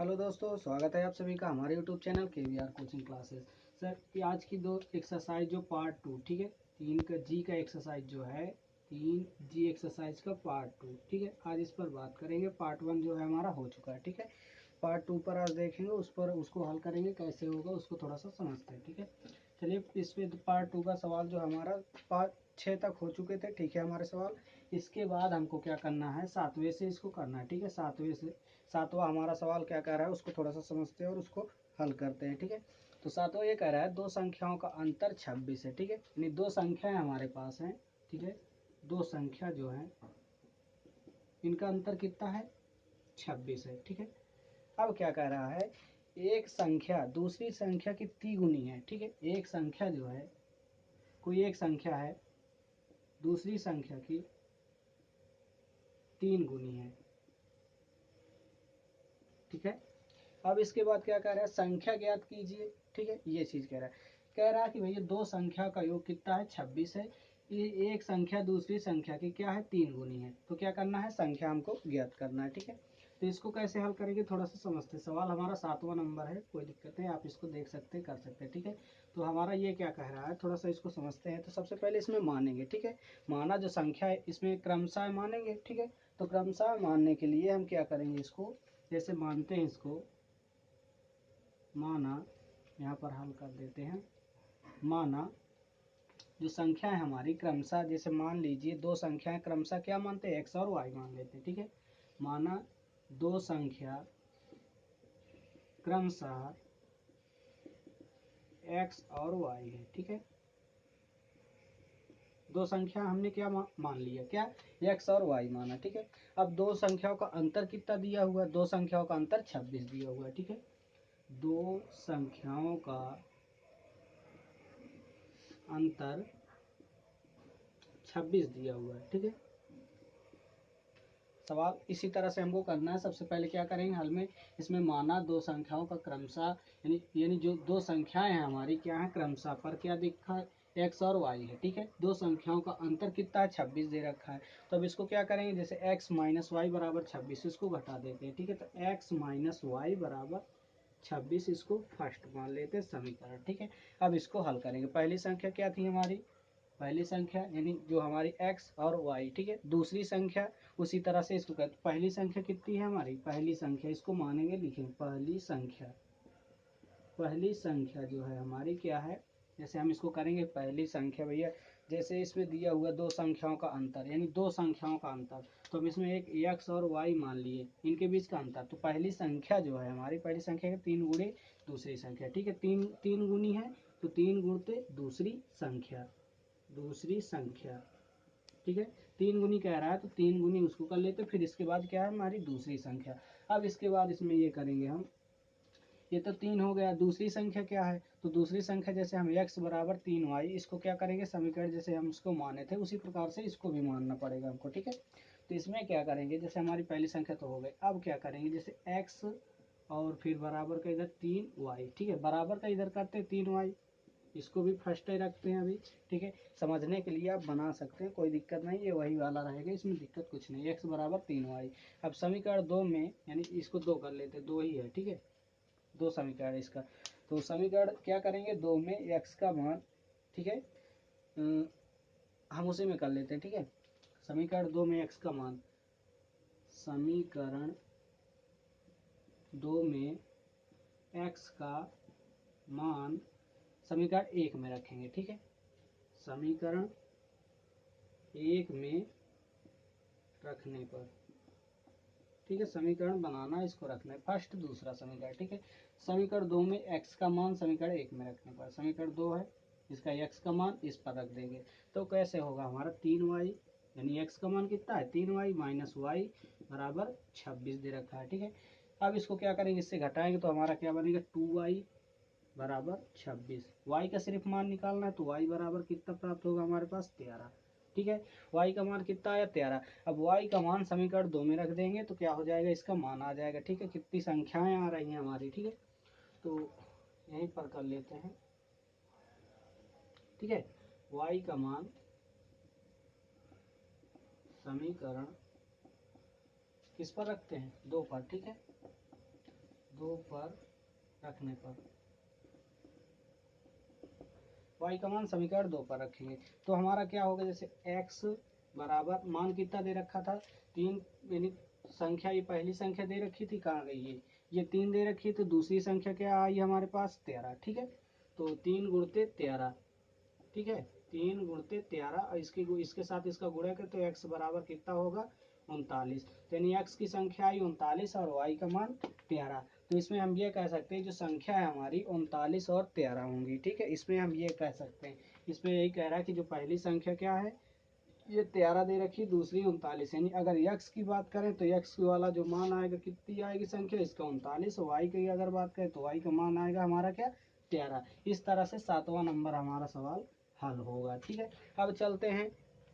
Hello दोस्तों, स्वागत है आप सभी का हमारे YouTube channel KVR coaching classes. Sir ये आज की दो एक्सरसाइज जो पार्ट 2, ठीक है, 3 का जी का एक्सरसाइज जो है, 3 जी एक्सरसाइज का पार्ट 2, ठीक है, आज इस पर बात करेंगे। पार्ट 1 जो है हमारा हो चुका है, ठीक है। पार्ट 2 पर आज देखेंगे, उस पर उसको हल करेंगे, कैसे होगा उसको थोड़ा सा समझते हैं, ठीक है। चलिए इस पे पार्ट 2 का सवाल जो हमारा पार्ट 6 तक हो चुके थे, ठीक है हमारे सवाल। इसके बाद हमको क्या करना है, 7वें से इसको करना है, ठीक है। 7वां हमारा सवाल क्या कह रहा है उसको थोड़ा सा समझते हैं और उसको हल करते हैं, ठीक है। तो 7वां ये कह रहा है दो संख्याओं का अंतर 26 है, ठीक है। यानी दो संख्याएं हमारे पास हैं, ठीक है। दो संख्या जो है इनका अंतर कितना है, 26 है, ठीक है। अब क्या कह रहा है, एक संख्या दूसरी संख्या की तिगुनी है, ठीक है। एक संख्या जो है, कोई एक संख्या है दूसरी संख्या की 3 गुनी है, ठीक है। अब इसके बाद क्या कह रहा है, संख्या ज्ञात कीजिए, ठीक है। ये चीज कह रहा है कि भैया दो संख्या का योग कितना है, 26 है। ये एक संख्या दूसरी संख्या की क्या है, 3 गुनी है। तो क्या करना है, संख्या हमको ज्ञात करना है, ठीक है। तो इसको कैसे हल करेंगे थोड़ा सा समझते हैं। सवाल हमारा 7वां नंबर है, कोई दिक्कत नहीं, आप इसको देख सकते कर सकते हैं, ठीक है। तो हमारा ये क्या कह रहा है, थोड़ा सा इसको समझते हैं। तो सबसे पहले इसमें मानेंगे, ठीक है। माना जो संख्या है इसमें क्रमशः मानेंगे, ठीक है। तो क्रमशः मानने के लिए हम क्या करेंगे, इसको जैसे मानते हैं, इसको माना, यहाँ पर हल कर देते हैं। माना जो संख्या है हमारी क्रमशः, जैसे मान लीजिए दो संख्याएं क्रमशः क्या मानते हैं, x और y मान लेते हैं, ठीक है। माना दो संख्या क्रमशः x और y है, ठीक है। दो संख्या हमने क्या मान लिया, क्या, x और y माना, ठीक है। अब दो संख्याओं का अंतर कितना दिया हुआ है, दो संख्याओं का अंतर 26 दिया हुआ है, ठीक है। दो संख्याओं का अंतर 26 दिया हुआ है, ठीक है। सवाल इसी तरह से हमको करना है। सबसे पहले क्या करेंगे, हल में इसमें माना दो संख्याओं का क्रमशः, यानी जो दो संख्याएं हैं हमारी क्या है, क्रमशः पर क्या दिखा है, x और y है, ठीक है। दो संख्याओं का अंतर कितना है, 26 दे रखा है। तो अब इसको क्या करेंगे, जैसे x माइनस वाई बराबर 26, इसको घटा देते हैं, ठीक है। तो x माइनस वाई बराबर 26, इसको फर्स्ट मान लेते हैं समीकरण, ठीक है। अब इसको हल करेंगे। पहली संख्या क्या थी हमारी, पहली संख्या यानी जो हमारी x और y, ठीक है। दूसरी संख्या उसी तरह से इसको कहते, पहली संख्या कितनी है हमारी, पहली संख्या, इसको मानेंगे, लिखेंगे पहली संख्या जो है हमारी क्या है, जैसे हम इसको करेंगे पहली संख्या भैया, जैसे इसमें दिया हुआ दो संख्याओं का अंतर, यानी दो संख्याओं का अंतर, तो हम इसमें एक x और y मान लिए, इनके बीच का अंतर। तो पहली संख्या जो है हमारी, पहली संख्या के 3 गुणे दूसरी संख्या, ठीक है। तीन गुनी है, तो 3 गुणते दूसरी संख्या, ठीक है। 3 गुनी कह रहा है तो 3 गुनी उसको कर लेते, फिर इसके बाद क्या है हमारी दूसरी संख्या। अब इसके बाद इसमें ये करेंगे हम, ये तो 3 हो गया, दूसरी संख्या क्या है, तो दूसरी संख्या जैसे हम x बराबर 3y, इसको क्या करेंगे, समीकरण जैसे हम इसको माने थे उसी प्रकार से इसको भी मानना पड़ेगा हमको, ठीक है। तो इसमें क्या करेंगे, जैसे हमारी पहली संख्या तो हो गई, अब क्या करेंगे, जैसे x और फिर बराबर का इधर 3y, ठीक है। बराबर का इधर करते 3y, इसको भी फर्स्ट ही रखते हैं अभी, ठीक है। समझने के लिए आप बना सकते हैं, कोई दिक्कत नहीं, ये वही वाला रहेगा, इसमें दिक्कत कुछ नहीं। x बराबर 3y। अब समीकरण 2 में, यानी इसको 2 कर लेते, 2 ही है, ठीक है, 2 समीकरण इसका। तो समीकरण क्या करेंगे, 2 में x का मान, ठीक है, हम उसी में कर लेते हैं, ठीक है। समीकरण 2 में x का मान, समीकरण 2 में x का मान समीकरण 1 में रखेंगे, ठीक है। समीकरण 1 में रखने पर, ठीक है, समीकरण बनाना, इसको रखना है फर्स्ट दूसरा समीकरण, ठीक है। समीकरण 2 में x का मान समीकरण 1 में रखने पर, समीकरण 2 है, इसका x का मान इस पर रख देंगे, तो कैसे होगा हमारा 3y, यानी x का मान कितना है 3y माइनस वाई बराबर 26 दे रखा है, ठीक है। अब इसको क्या करेंगे, इससे घटाएंगे तो हमारा क्या बनेगा, 2y बराबर 26। y का सिर्फ मान निकालना है, तो y बराबर कितना प्राप्त होगा हमारे पास, 13, ठीक है। y का मान कितना आया, 13। अब y का मान समीकरण 2 में रख देंगे तो क्या हो जाएगा, इसका मान आ जाएगा, ठीक है। कितनी संख्याएं आ रही हैं हमारी, ठीक है। तो यहीं पर कर लेते हैं, ठीक है। y का मान समीकरण किस पर रखते हैं, 2 पर, ठीक है। 2 पर रखने पर y का मान समीकरण 2 पर रखेंगे तो हमारा क्या होगा, जैसे x बराबर मान कितना दे रखा था 3, यानी संख्या ये पहली संख्या दे रखी थी, कहाँ गई ये 3 दे रखी है, तो दूसरी संख्या क्या आई हमारे पास 13, ठीक है। तो 3 गुणते 13, ठीक है, 3 गुणते 13 और इसके साथ इसका गुणा करें तो x बराबर कितना होगा 39, तो यानी x की संख्या आई 39 और y का मान 13। तो इसमें हम ये कह सकते हैं जो संख्या है हमारी 39 और 13 होंगी, ठीक है। इसमें हम ये कह सकते हैं, इसमें यही कह रहा है कि जो पहली संख्या क्या है ये 13 दे रखी, दूसरी 39, यानी अगर x की बात करें तो x वाला जो मान आएगा कितनी आएगी संख्या इसका 39, और y की अगर बात करें तो y का मान आएगा हमारा क्या 13। इस तरह से 7वां नंबर हमारा सवाल हल होगा, ठीक है। अब चलते हैं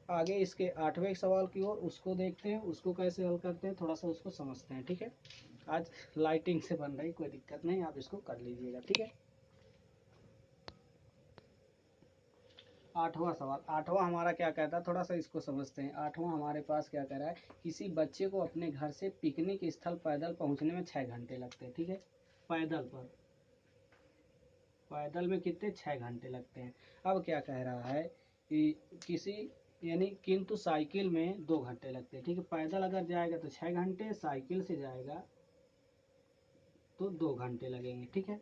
आगे इसके 8वें सवाल की ओर, उसको देखते हैं उसको कैसे हल करते हैं, थोड़ा सा उसको समझते हैं, ठीक है। आज लाइटिंग से बन रही, कोई दिक्कत नहीं, आप इसको कर लीजिएगा, ठीक है। 8वां सवाल, 8वां हमारा क्या कहता है, थोड़ा सा इसको समझते हैं। 8वां हमारे पास क्या कह रहा है, किसी बच्चे को अपने घर से पिकनिक स्थल पैदल पहुंचने में 6 घंटे लगते हैं, ठीक है। पैदल में कितने 6 घंटे लगते हैं। अब क्या कह रहा है कि किसी यानी किंतु साइकिल में 2 घंटे लगते हैं, ठीक है। पैदल अगर जाएगा तो 6 घंटे, साइकिल से जाएगा तो 2 घंटे लगेंगे, ठीक है।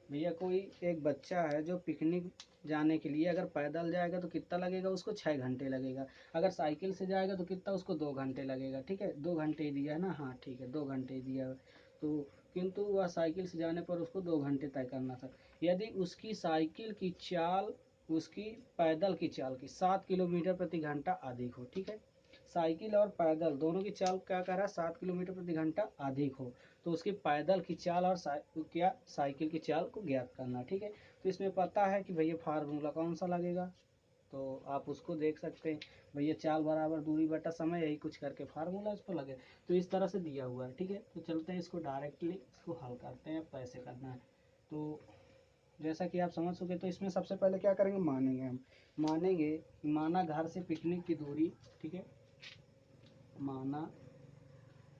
भैया कोई एक बच्चा है जो पिकनिक जाने के लिए अगर पैदल जाएगा तो कितना लगेगा उसको 6 घंटे लगेगा, अगर साइकिल से जाएगा तो कितना उसको 2 घंटे लगेगा, ठीक है। 2 घंटे ही दिया है ना, हाँ ठीक है 2 घंटे ही दिया है। तो किंतु वह साइकिल से जाने पर उसको 2 घंटे तय करना था। यदि उसकी साइकिल की चाल उसकी पैदल की चाल की 7 किलोमीटर प्रति घंटा अधिक हो, ठीक है। साइकिल और पैदल दोनों की चाल क्या कर रहा है 7 किलोमीटर प्रति घंटा अधिक हो, तो उसकी पैदल की चाल और क्या साइकिल की चाल को ज्ञात करना, ठीक है। तो इसमें पता है कि भैया फार्मूला कौन सा लगेगा, तो आप उसको देख सकते हैं, भैया चाल बराबर दूरी बटा समय, यही कुछ करके फार्मूला इस पर लगे, तो इस तरह से दिया हुआ है, ठीक है। तो चलते हैं इसको डायरेक्टली इसको हल करते हैं, कैसे करना है। तो जैसा कि आप समझ चुके, तो इसमें सबसे पहले क्या करेंगे, मानेंगे हम, मानेंगे माना घर से पिकनिक की दूरी, ठीक है, माना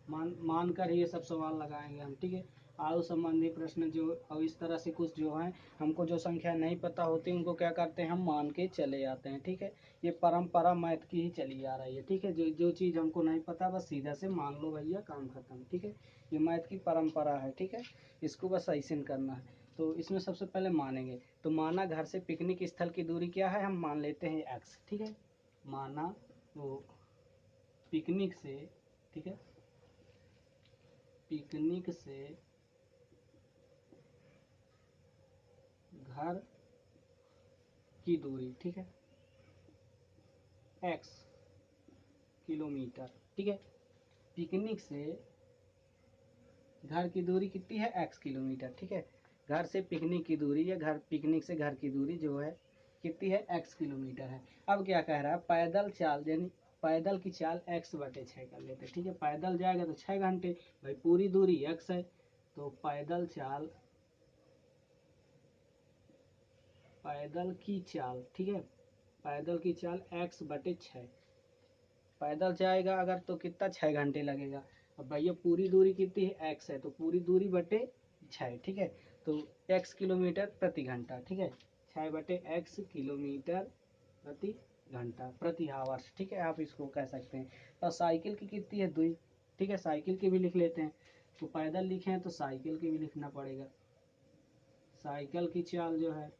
मान कर ही ये सब सवाल लगाएंगे हम, ठीक है। आयु संबंधी प्रश्न जो और इस तरह से कुछ जो है, हमको जो संख्या नहीं पता होती उनको क्या करते हैं हम मान के चले जाते हैं, ठीक है। ये परंपरा मैथ की ही चली आ रही है, ठीक है। जो जो चीज़ हमको नहीं पता बस सीधा से मान लो भैया, काम खत्म, ठीक है। ये मैथ की परंपरा है, ठीक है, इसको बस ऐसे करना है। तो इसमें सबसे पहले मानेंगे, तो माना घर से पिकनिक स्थल की दूरी क्या है, हम मान लेते हैं एक्स, ठीक है। माना वो पिकनिक से, ठीक है, पिकनिक से घर की दूरी, ठीक है, x किलोमीटर, ठीक है। पिकनिक से घर की दूरी कितनी है x किलोमीटर, ठीक है। घर से पिकनिक की दूरी या घर पिकनिक से घर की दूरी जो है कितनी है x किलोमीटर है। अब क्या कह रहा है, पैदल चाल यानी पैदल की चाल x बटे 6 कर लेते हैं, ठीक है। पैदल जाएगा तो 6 घंटे, भाई पूरी दूरी x है, तो पैदल की चाल, ठीक है, पैदल की चाल x बटे 6, पैदल जाएगा अगर तो कितना 6 घंटे लगेगा। अब भैया पूरी दूरी कितनी है x है, तो पूरी दूरी बटे 6, ठीक है। तो x किलोमीटर प्रति घंटा, ठीक है, 6 बटे x किलोमीटर प्रति घंटा प्रति आवर्स, ठीक है, आप इसको कह सकते हैं। और साइकिल की कितनी है 2, ठीक है, साइकिल की भी लिख लेते हैं। तो पैदल लिखे हैं तो साइकिल की भी लिखना पड़ेगा। साइकिल की चाल जो है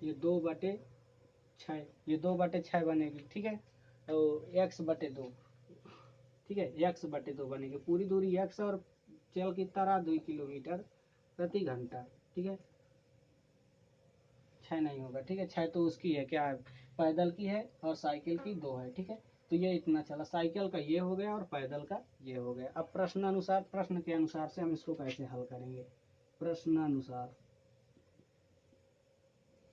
ये 2/6, ये 2/6 बनेगी, ठीक है। तो x बटे 2, ठीक है, x/2 बनेगी, पूरी दूरी x और चल कितना रहा 2 किलोमीटर प्रति घंटा, ठीक है। 6 नहीं होगा, ठीक है, 6 तो उसकी है क्या, पैदल की है और साइकिल की 2 है, ठीक है। तो ये इतना चला, साइकिल का ये हो गया और पैदल का ये हो गया। अब प्रश्न के अनुसार से हम इसको कैसे हल करेंगे, प्रश्नानुसार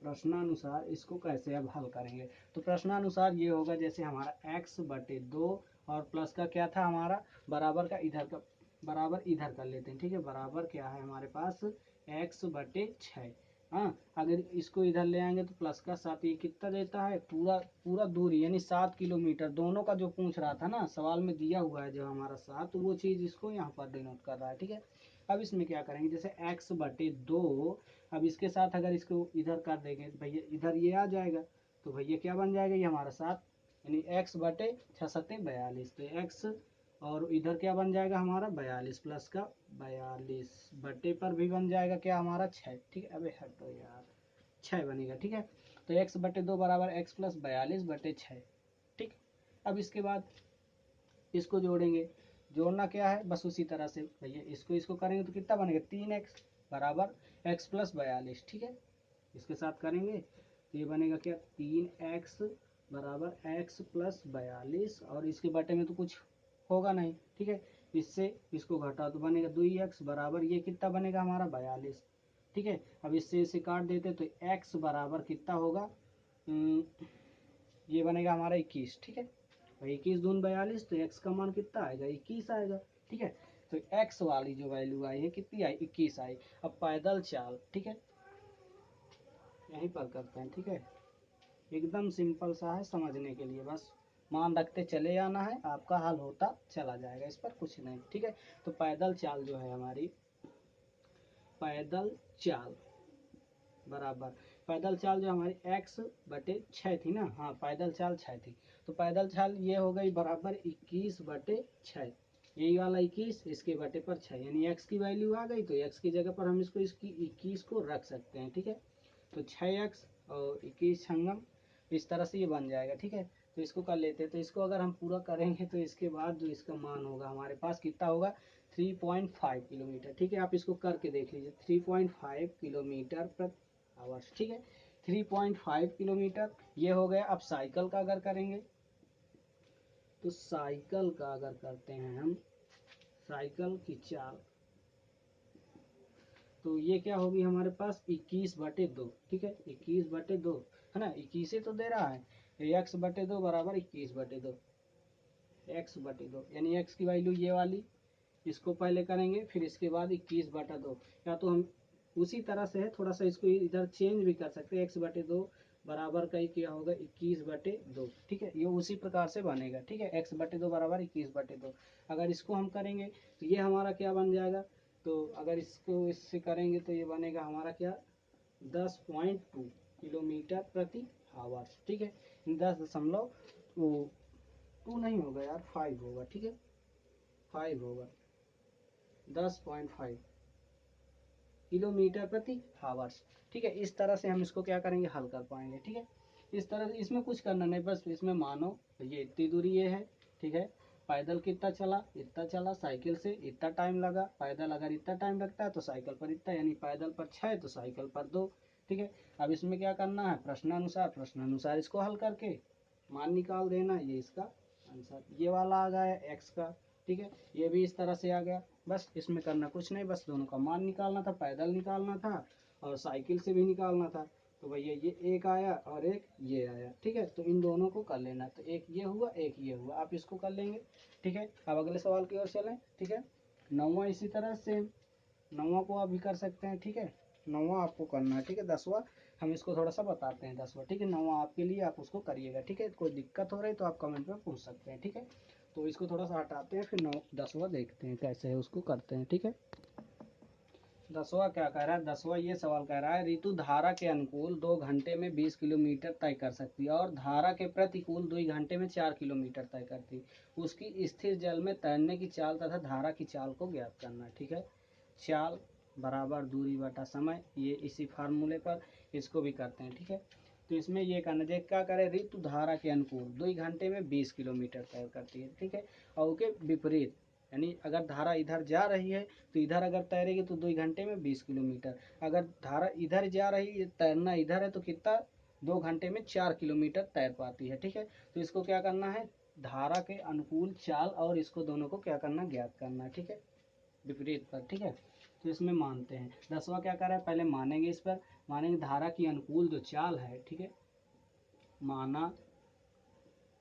प्रश्नानुसार इसको कैसे अब हल करेंगे। तो प्रश्नानुसार ये होगा, जैसे हमारा x/2 और प्लस का क्या था हमारा बराबर का बराबर इधर कर लेते हैं, ठीक है। बराबर क्या है हमारे पास x/6, हाँ, अगर इसको इधर ले आएंगे तो प्लस का 7, ये कितना देता है, पूरा पूरा दूरी यानी 7 किलोमीटर। दोनों का जो पूछ रहा था ना, सवाल में दिया हुआ है जो हमारा 7, तो वो चीज़ इसको यहाँ पर डिनोट कर रहा है। ठीक है, अब इसमें क्या करेंगे, जैसे x/2, अब इसके साथ अगर इसको इधर कर देंगे तो भैया इधर ये आ जाएगा, तो भैया क्या बन जाएगा, ये हमारा 7, यानी x/6 × 42, तो x और इधर क्या बन जाएगा हमारा 42, प्लस का 42 बटे पर भी बन जाएगा क्या हमारा 6। ठीक है, अबे हटो यार, 6 बनेगा। ठीक है, तो x/2 बराबर x प्लस 42/6। ठीक, अब इसके बाद इसको जोड़ेंगे। जोड़ना क्या है, बस उसी तरह से भैया इसको इसको करेंगे तो कितना बनेगा, 3x बराबर x प्लस 42। ठीक है, इसके साथ करेंगे तो ये बनेगा क्या, 3x बराबर x प्लस 42, और इसके बटे में तो कुछ होगा नहीं। ठीक है, इससे इसको घटा तो बनेगा 2x बराबर ये कितना बनेगा हमारा 42। ठीक है, अब इससे इसे काट देते तो x बराबर कितना होगा, ये बनेगा हमारा 21। ठीक है, और 21 दून 42, तो x का मान कितना आएगा, 21 आएगा। ठीक है, तो x वाली जो वैल्यू आई है कितनी आई, 21 आई। अब पैदल चाल, ठीक है, यहीं पर करते हैं। ठीक है, एकदम सिंपल सा है, समझने के लिए बस मान रखते चले जाना है, आपका हल होता चला जाएगा, इस पर कुछ नहीं। ठीक है, तो पैदल चाल जो है हमारी, पैदल चाल बराबर, पैदल चाल जो हमारी x/6 थी ना, हाँ पैदल चाल 6 थी, तो पैदल चाल ये हो गई बराबर 21/6, यही वाला 21, इसके बटे पर 6, यानी x की वैल्यू आ गई, तो x की जगह पर हम इसको इसकी 21 को रख सकते हैं। ठीक है, तो 6x और 21 छंगम, इस तरह से ये बन जाएगा। ठीक है, तो इसको कर लेते हैं, तो इसको अगर हम पूरा करेंगे तो इसके बाद जो इसका मान होगा हमारे पास कितना होगा, 3.5 किलोमीटर। ठीक है, आप इसको करके देख लीजिए, 3.5 किलोमीटर प्रति आवर्स। ठीक है, 3.5 किलोमीटर ये हो गया। अब साइकिल का अगर करेंगे, तो साइकिल का अगर करते हैं हम, साइकिल की चाल, तो ये क्या होगी हमारे पास, 21/2। ठीक है, 21/2 है ना, 21 ही तो दे रहा है, x/2 बराबर 21/2, x/2 यानी x की वैल्यू ये वाली, इसको पहले करेंगे, फिर इसके बाद 21/2, या तो हम उसी तरह से है, थोड़ा सा इसको इधर चेंज भी कर सकते हैं, x/2 बराबर का ही क्या होगा, 21/2। ठीक है, ये उसी प्रकार से बनेगा। ठीक है, x/2 बराबर 21/2, अगर इसको हम करेंगे तो ये हमारा क्या बन जाएगा, तो अगर इसको इससे करेंगे तो ये बनेगा हमारा क्या, 10.2 किलोमीटर प्रति आवर्स। ठीक है, 10 वो 2 नहीं होगा यार, 5 होगा। ठीक है, 5 होगा, 10.5 किलोमीटर प्रति आवर्स। ठीक है, इस तरह से हम इसको क्या करेंगे, हल कर पाएंगे। ठीक है, इस तरह से, इसमें कुछ करना नहीं, बस इसमें मानो ये इतनी दूरी ये है। ठीक है, पैदल कितना चला, इतना चला, साइकिल से इतना टाइम लगा, पैदल अगर इतना टाइम लगता है तो साइकिल पर इतना, यानी पैदल पर 6 तो साइकिल पर 2। ठीक है, अब इसमें क्या करना है, प्रश्नानुसार इसको हल करके मान निकाल देना, ये इसका आंसर ये वाला आ गया एक्स का। ठीक है, ये भी इस तरह से आ गया, बस इसमें करना कुछ नहीं, बस दोनों का मान निकालना था, पैदल निकालना था और साइकिल से भी निकालना था। तो भैया ये एक आया और एक ये आया। ठीक है, तो इन दोनों को कर लेना, तो एक ये हुआ एक ये हुआ, आप इसको कर लेंगे। ठीक है, अब अगले सवाल की ओर चलें। ठीक है, 9वां इसी तरह सेम, 9वां को आप भी कर सकते हैं। ठीक है, 9वां आपको करना है। ठीक है, 10वां हम इसको थोड़ा सा बताते हैं, 10वां। ठीक है, 9वां आपके लिए, आप उसको करिएगा। ठीक है, कोई दिक्कत हो रही तो आप कमेंट में पूछ सकते हैं। ठीक है, तो इसको थोड़ा सा हटाते हैं, फिर 10वां देखते हैं कैसे है, उसको करते हैं। ठीक है, 10वां क्या कह रहा है, 10वां ये सवाल कह रहा है, ऋतु धारा के अनुकूल 2 घंटे में 20 किलोमीटर तय कर सकती है और धारा के प्रतिकूल 2 घंटे में 4 किलोमीटर तय करती है। उसकी स्थिर जल में तैरने की चाल तथा धारा की चाल को ज्ञात करना है। ठीक है, चाल बराबर दूरी बटा समय, ये इसी फार्मूले पर इसको भी करते हैं। ठीक है, तो इसमें ये करना चाहिए, क्या करें, ऋतु धारा के अनुकूल 2 घंटे में 20 किलोमीटर तय करती है। ठीक है, और उसके विपरीत, यानी अगर धारा इधर जा रही है तो इधर अगर तैरेगी तो 2 घंटे में 20 किलोमीटर, अगर धारा इधर जा रही है, तैरना इधर है, तो कितना, 2 घंटे में 4 किलोमीटर तैर पाती है। ठीक है, तो इसको क्या करना है, धारा के अनुकूल चाल और इसको दोनों को क्या करना, ज्ञात करना है। ठीक है, विपरीत पर। ठीक है, तो इसमें मानते हैं। 10वां क्या कर रहा है, पहले मानेंगे, इस पर मानेंगे धारा की अनुकूल जो चाल है। ठीक है, माना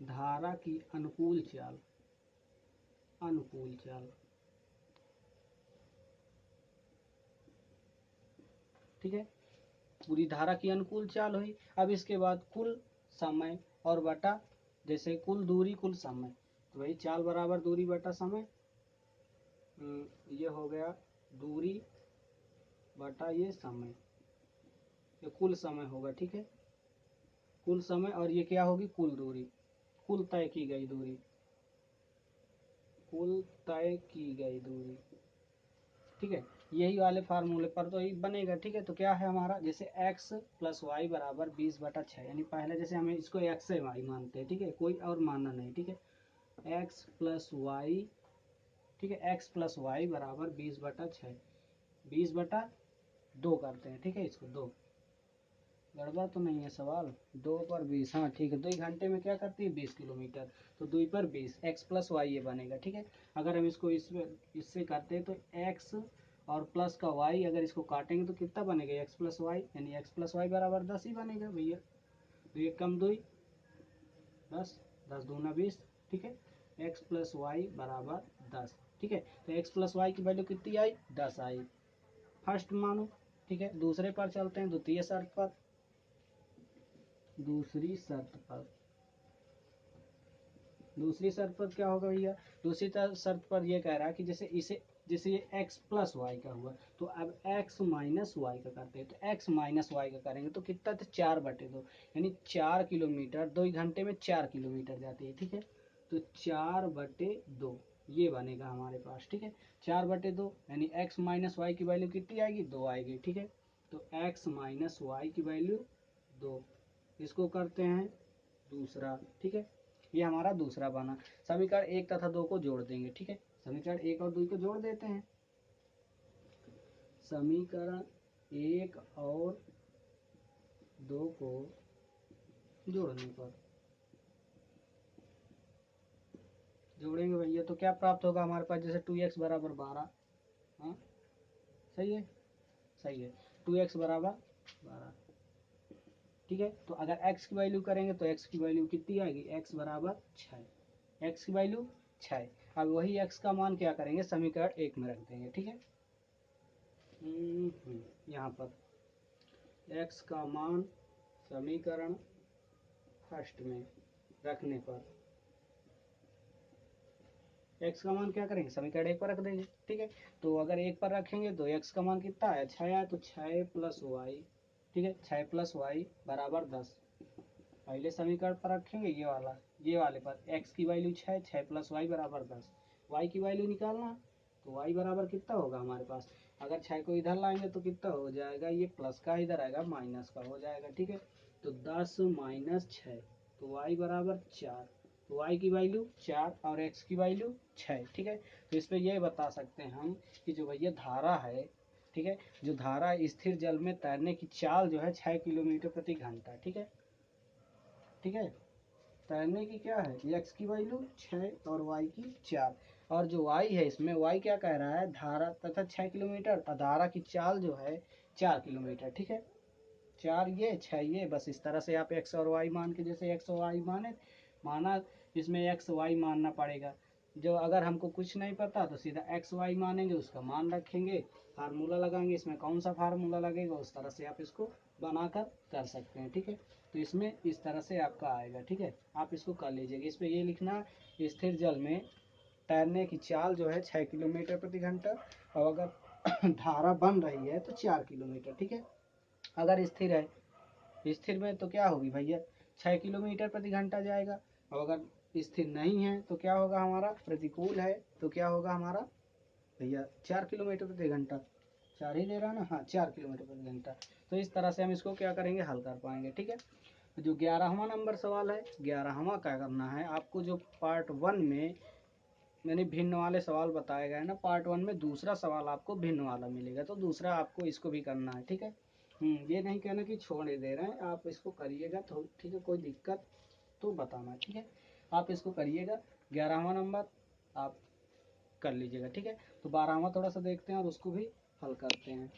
धारा की अनुकूल चाल, अनुकूल चाल। ठीक है, पूरी धारा की अनुकूल चाल हुई। अब इसके बाद कुल समय और बटा, जैसे कुल दूरी कुल समय, तो वही चाल बराबर दूरी बटा समय। ये हो गया दूरी बटा ये समय, ये कुल समय होगा, ठीक है, कुल समय। और ये क्या होगी, कुल दूरी, कुल तय की गई दूरी, कुल तय की गई दूरी, ठीक है। यही वाले फार्मूले पर तो ये बनेगा, ठीक है। तो क्या है हमारा, जैसे x प्लस वाई बराबर 20/6, यानी पहले जैसे हमें इसको x से y मानते हैं, ठीक है, कोई और मानना नहीं, ठीक है। x प्लस वाई, ठीक है, x प्लस वाई बराबर 20/6, 20/2 करते हैं, ठीक है। इसको 2, गड़बड़ तो नहीं है सवाल, 2/20, हाँ ठीक है। 2 घंटे में क्या करती है, 20 किलोमीटर, तो 2/20, एक्स प्लस वाई ये बनेगा, ठीक है। अगर हम इसको इससे करते हैं तो एक्स और प्लस का वाई, अगर इसको काटेंगे तो कितना बनेगा, एक्स प्लस वाई, यानी एक्स प्लस वाई बराबर 10 ही बनेगा भैया। तो ये कम 2, 10, 10 दूना 20, ठीक है। एक्स प्लस वाई बराबर 10, ठीक है। तो एक्स प्लस वाई की वैल्यू कितनी आई, 10 आई, फर्स्ट मानो, ठीक है। दूसरे पर चलते हैं, द्वितीय शर्त पर। दूसरी शर्त पर, दूसरी शर्त पर क्या होगा भैया, दूसरी शर्त पर ये कह रहा है कि जैसे ये x प्लस वाई का हुआ, तो अब x माइनस वाई का करते हैं। तो x माइनस वाई का करेंगे तो कितना था, 4/2, यानी 4 किलोमीटर, 2 घंटे में 4 किलोमीटर जाती है, ठीक है। तो 4/2 ये बनेगा हमारे पास, ठीक है। 4/2 यानी x माइनस वाई की वैल्यू कितनी आएगी, 2 आएगी, ठीक है। तो x माइनस वाई की वैल्यू 2, इसको करते हैं दूसरा, ठीक है। ये हमारा दूसरा बना। समीकरण 1 तथा 2 को जोड़ देंगे, ठीक है। समीकरण 1 और 2 को जोड़ देते हैं। समीकरण 1 और 2 को जोड़ने पर, जोड़ेंगे भैया तो क्या प्राप्त होगा हमारे पास, जैसे 2x बराबर 12, हाँ सही है, सही है, 2x बराबर 12, ठीक है। तो अगर x की वैल्यू करेंगे तो x की वैल्यू कितनी आएगी, x बराबर 6, x की वैल्यू 6। अब वही x का मान क्या करेंगे, समीकरण 1 में रख देंगे, ठीक है। यहाँ पर x का मान समीकरण फर्स्ट में रखने पर, x का मान क्या करेंगे, समीकरण 1 पर रख देंगे, ठीक है। तो अगर 1 पर रखेंगे तो x का मान कितना आया, 6 आया, तो 6 प्लस वाई, ठीक है, 6 प्लस वाई बराबर 10। पहले समीकरण पर रखेंगे ये वाला, ये वाले पर x की वैल्यू 6, 6 प्लस वाई बराबर 10, y की वैल्यू निकालना, तो y बराबर कितना होगा हमारे पास, अगर 6 को इधर लाएंगे तो कितना हो जाएगा, ये प्लस का इधर आएगा माइनस का हो जाएगा, ठीक है। तो 10 माइनस 6, तो y बराबर 4, तो y की वैल्यू 4 और x की वैल्यू 6, ठीक है। तो इस पर यह बता सकते हैं हम कि जो भैया धारा है, ठीक है, जो धारा स्थिर जल में तैरने की चाल जो है 6 किलोमीटर प्रति घंटा, ठीक है, ठीक है। तैरने की क्या है, x की वैल्यू 6 और y की 4, और जो y है इसमें y क्या कह रहा है, धारा तथा 6 किलोमीटर, और धारा की चाल जो है 4 किलोमीटर, ठीक है। 4 ये 6 ये, बस इस तरह से आप x और y मान के, जैसे x और y माना, इसमें x y मानना पड़ेगा। जो अगर हमको कुछ नहीं पता तो सीधा x y मानेंगे, उसका मान रखेंगे, फार्मूला लगाएंगे, इसमें कौन सा फार्मूला लगेगा उस तरह से आप इसको बनाकर कर सकते हैं, ठीक है। तो इसमें इस तरह से आपका आएगा, ठीक है, आप इसको कर लीजिएगा। इस पर ये लिखना, स्थिर जल में तैरने की चाल जो है 6 किलोमीटर प्रति घंटा, और अगर धारा बन रही है तो 4 किलोमीटर, ठीक है। अगर स्थिर है, स्थिर में तो क्या होगी भैया, 6 किलोमीटर प्रति घंटा जाएगा, और अगर स्थिर नहीं है तो क्या होगा हमारा, प्रतिकूल है तो क्या होगा हमारा भैया, 4 किलोमीटर प्रति घंटा, 4 ही दे रहा है ना, हाँ 4 किलोमीटर प्रति घंटा। तो इस तरह से हम इसको क्या करेंगे, हल कर पाएंगे, ठीक है। जो 11वां नंबर सवाल है, 11वां क्या करना है आपको, जो पार्ट 1 में मैंने भिन्न वाले सवाल बताए गए ना, पार्ट 1 में दूसरा सवाल आपको भिन्न वाला मिलेगा, तो दूसरा आपको इसको भी करना है, ठीक है। ये नहीं कहना कि छोड़ दे रहे हैं, आप इसको करिएगा तो ठीक है, कोई दिक्कत तो बताना, ठीक है। आप इसको करिएगा, 11वां नंबर आप कर लीजिएगा, ठीक है। तो 12वां थोड़ा सा देखते हैं और उसको भी हल करते हैं।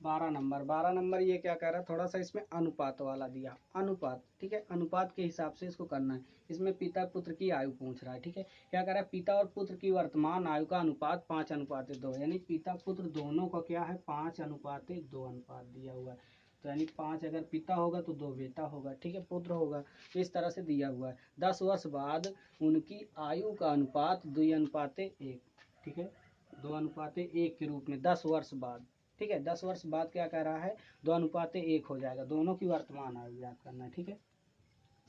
12 नंबर ये क्या कह रहा है, थोड़ा सा इसमें अनुपात वाला दिया, अनुपात, ठीक है, अनुपात के हिसाब से इसको करना है। इसमें पिता पुत्र की आयु पूछ रहा है, ठीक है, क्या कह रहा है, पिता और पुत्र की वर्तमान आयु का अनुपात 5:2, यानी पिता पुत्र दोनों का क्या है 5:2 अनुपात दिया हुआ है। तो यानी 5 अगर पिता होगा तो 2 बेटा होगा, ठीक है, पुत्र होगा, इस तरह से दिया हुआ है। 10 वर्ष बाद उनकी आयु का अनुपात 2:1, ठीक है, 2:1 के रूप में 10 वर्ष बाद, ठीक है, 10 वर्ष बाद क्या कह रहा है 2:1 हो जाएगा, दोनों की वर्तमान आयु याद करना है, ठीक है।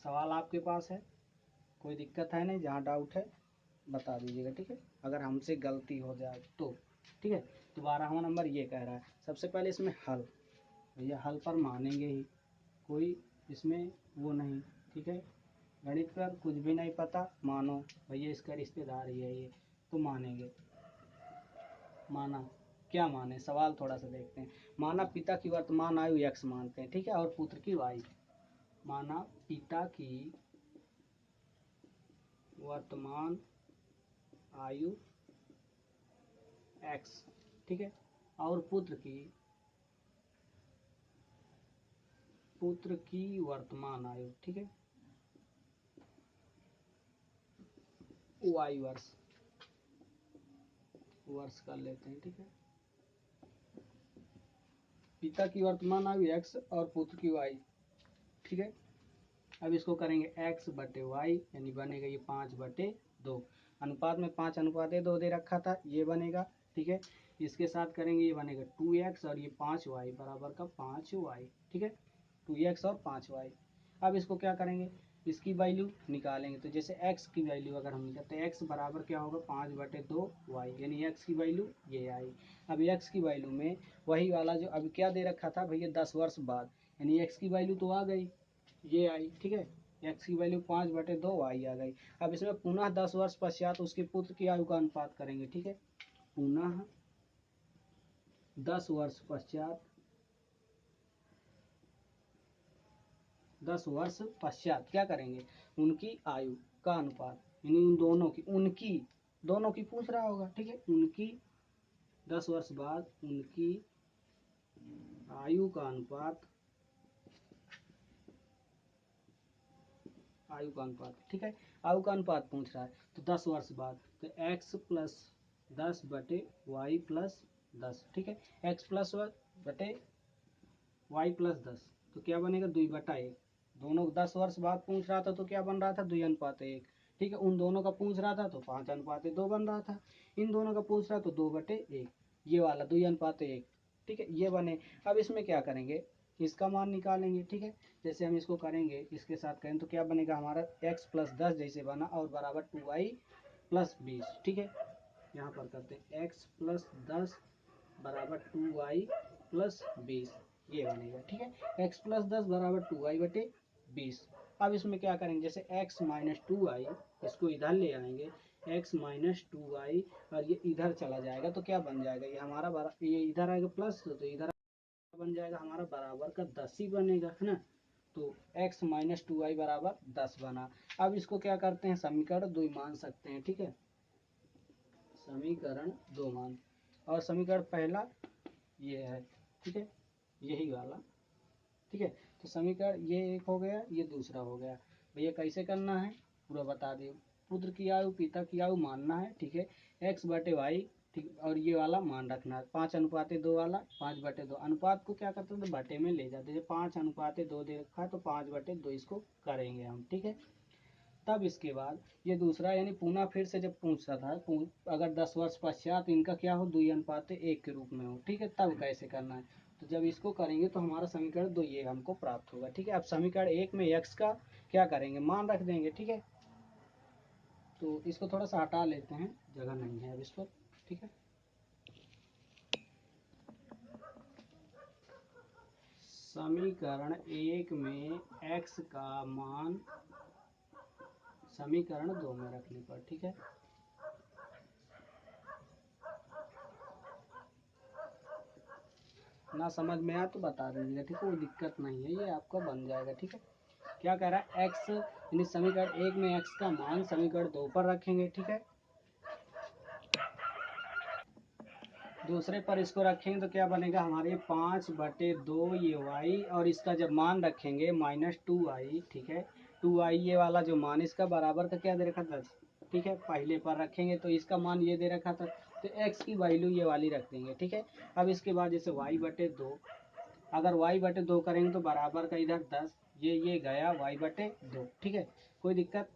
सवाल आपके पास है, कोई दिक्कत है नहीं, जहाँ डाउट है बता दीजिएगा, ठीक है, अगर हमसे गलती हो जाए तो, ठीक है। तो 12वां नंबर ये कह रहा है, सबसे पहले इसमें हल, भैया हल पर मानेंगे ही, कोई इसमें वो नहीं, ठीक है, गणित पर कुछ भी नहीं पता मानो भैया इसका रिश्तेदार ही है ये, तो मानेंगे, माना क्या माने, सवाल थोड़ा सा देखते हैं। माना पिता की वर्तमान आयु x मानते हैं, ठीक है, और पुत्र की y, माना पिता की वर्तमान आयु x, ठीक है, और पुत्र की वर्तमान आयु, ठीक है, y वर्ष कर लेते हैं, ठीक है, पिता की वर्तमान आयु x और पुत्र की y, ठीक है। अब इसको करेंगे x/y, यानी बनेगा ये 5/2, अनुपात में 5:2 दे रखा था, ये बनेगा, ठीक है। इसके साथ करेंगे ये बनेगा 2x और ये 5y बराबर का 5y, ठीक है, 2x और 5y। अब इसको क्या करेंगे, इसकी वैल्यू निकालेंगे, तो जैसे x की वैल्यू अगर हम निकालते हैं, x बराबर क्या होगा 5/2y, यानी x की वैल्यू ये आई। अब x की वैल्यू में वही वाला जो अभी क्या दे रखा था भैया 10 वर्ष बाद, यानी x की वैल्यू तो आ गई, ये आई, ठीक है, x की वैल्यू 5/2 आ गई। अब इसमें पुनः 10 वर्ष पश्चात उसके पुत्र की आयु का अनुपात करेंगे, ठीक है, पुनः 10 वर्ष पश्चात, 10 वर्ष पश्चात क्या करेंगे, उनकी आयु का अनुपात, यानी उन दोनों की पूछ रहा होगा, ठीक है, उनकी 10 वर्ष बाद उनकी आयु का अनुपात, आयु का अनुपात, ठीक है, आयु का अनुपात पूछ रहा है, तो 10 वर्ष बाद, तो x+10/y+10, ठीक है, x+1/y+10, तो क्या बनेगा 2/1, दोनों 10 वर्ष बाद पूछ रहा था तो क्या बन रहा था 2:1, ठीक है, उन दोनों का पूछ रहा था तो 5:2 बन रहा था, इन दोनों का पूछ रहा तो 2/1, ये वाला 2:1, ठीक है, ये बने। अब इसमें क्या करेंगे, इसका मान निकालेंगे, ठीक है, जैसे हम इसको करेंगे इसके साथ करें तो क्या बनेगा हमारा x+10 जैसे बना और बराबर 2y+20, ठीक है, यहाँ पर करते हैं x+10 बराबर 2y+20, ये बनेगा, ठीक है, x+10 बराबर 2y/20। अब इसमें क्या करेंगे, जैसे x-2y इसको इधर ले आएंगे, x-2y और ये इधर चला जाएगा तो क्या बन जाएगा, ये हमारा ये इधर आएगा प्लस, तो इधर बन जाएगा हमारा बराबर का 10 ही बनेगा, है ना, तो x-2y बराबर 10 बना। अब इसको क्या करते हैं, समीकरण 2 मान सकते हैं, ठीक है, समीकरण 2 मान, और समीकरण पहला ये है, ठीक है, यही वाला, ठीक है, तो समीकरण ये एक हो गया, ये दूसरा हो गया। भैया कैसे करना है पूरा बता दे, पुत्र की आयु पिता की आयु मानना है, ठीक है, x/y, ठीक, और ये वाला मान रखना है 5:2 वाला, 5/2 अनुपात को क्या करते हैं तो बटे में ले जाते हैं, 5:2 दे रखा है तो 5/2 इसको करेंगे हम, ठीक है। तब इसके बाद ये दूसरा, यानी पुनः फिर से जब पूछ रहा था अगर 10 वर्ष पश्चात इनका क्या हो 2:1 के रूप में हो, ठीक है, तब कैसे करना है, तो जब इसको करेंगे तो हमारा समीकरण 2 ये हमको प्राप्त होगा, ठीक है। अब समीकरण 1 में x का क्या करेंगे, मान रख देंगे, ठीक है, तो इसको थोड़ा सा हटा लेते हैं, जगह नहीं है अब इस पर, ठीक है। समीकरण 1 में x का मान समीकरण 2 में रखने पर, ठीक है, ना समझ में आया तो बता दीजिएगा, ठीक है, कोई दिक्कत नहीं है, ये आपका बन जाएगा, ठीक है। क्या कह रहा है x, यानी समीकरण 1 में x का मान समीकरण 2 पर रखेंगे, ठीक है, दूसरे पर इसको रखेंगे तो क्या बनेगा हमारे 5/2 ये y, और इसका जब मान रखेंगे -2i, ठीक है। 2i ये वाला जो मान इसका बराबर का क्या दे रखा था, ठीक है। पहले पर रखेंगे तो इसका मान ये दे रखा था, तो x की वैल्यू ये वाली रख देंगे, ठीक है। अब इसके बाद जैसे y/2, अगर y/2 करेंगे तो बराबर का इधर 10, ये गया y/2, ठीक है। कोई दिक्कत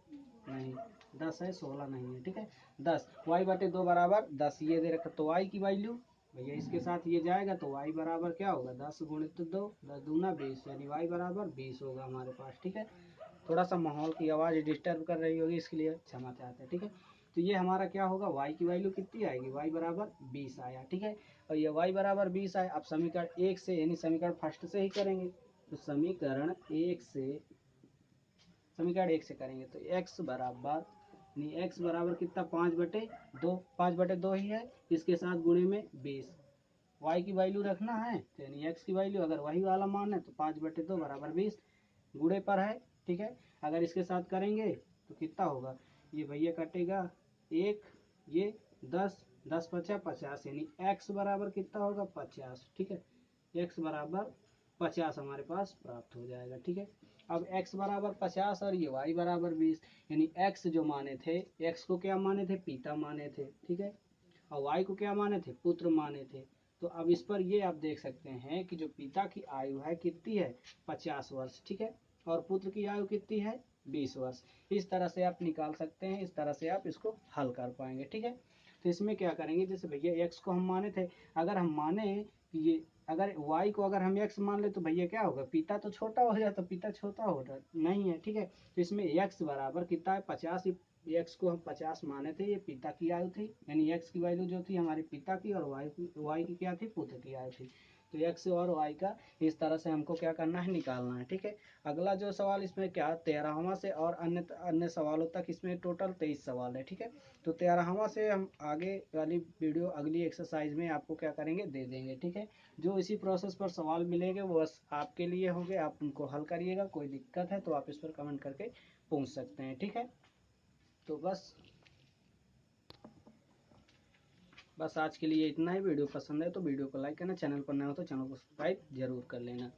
नहीं, 10 है, 16 नहीं है, ठीक है। 10 y/2 बराबर 10 ये दे रखा, तो y की वैल्यू भैया इसके साथ ये जाएगा तो y बराबर क्या होगा, 10 गुणित 2, 10 दूना 20, यानी y बराबर 20 होगा हमारे पास, ठीक है। थोड़ा सा माहौल की आवाज़ डिस्टर्ब कर रही होगी, इसके लिए क्षमा चाहते हैं, ठीक है। तो ये हमारा क्या होगा, y की वैल्यू कितनी आएगी, y बराबर 20 आया, ठीक है। और ये y बराबर 20 आया। अब समीकरण 1 से, यानी समीकरण फर्स्ट से ही करेंगे, तो समीकरण एक से करेंगे तो x बराबर, यानी x बराबर कितना, 5/2, 5/2 ही है, इसके साथ गुणे में 20, y की वैल्यू रखना है, तो यानी x की वैल्यू अगर वही वाला मान है तो 5/2 बराबर 20 गुणे पर है, ठीक है। अगर इसके साथ करेंगे तो कितना होगा, ये भैया कटेगा एक, ये 10, 10 पचा 50, यानी x बराबर कितना होगा, 50, ठीक है। x बराबर 50 हमारे पास प्राप्त हो जाएगा, ठीक है। अब x बराबर 50 और ये y बराबर 20, यानी x जो माने थे, x को क्या माने थे, पिता माने थे, ठीक है। और y को क्या माने थे, पुत्र माने थे। तो अब इस पर ये आप देख सकते हैं कि जो पिता की आयु है कितनी है, 50 वर्ष, ठीक है। और पुत्र की आयु कितनी है, 20 वर्ष। इस तरह से आप निकाल सकते हैं, इस तरह से आप इसको हल कर पाएंगे, ठीक है। तो इसमें क्या करेंगे, जैसे भैया x को हम माने थे, अगर हम माने कि ये, अगर y को अगर हम x मान ले तो भैया क्या होगा, पिता तो छोटा हो जाता, पिता छोटा होता नहीं है, ठीक है। तो इसमें x बराबर कितना है, 50, x को हम 50 माने थे, ये पिता की आयु थी, यानी x की वैल्यू जो थी हमारे पिता की, और y की क्या थी, पुत्र की आयु थी। तो x और y का इस तरह से हमको क्या करना है, निकालना है, ठीक है। अगला जो सवाल इसमें क्या, 13वां से और अन्य अन्य सवालों तक, इसमें टोटल 23 सवाल है, ठीक है। तो 13वां से हम आगे वाली वीडियो अगली एक्सरसाइज में आपको क्या करेंगे, दे देंगे, ठीक है। जो इसी प्रोसेस पर सवाल मिलेंगे वो बस आपके लिए होंगे, आप उनको हल करिएगा। कोई दिक्कत है तो आप इस पर कमेंट करके पूछ सकते हैं, ठीक है। तो बस आज के लिए इतना ही। वीडियो पसंद है तो वीडियो को लाइक करना, चैनल पर नया हो तो चैनल को सब्सक्राइब जरूर कर लेना।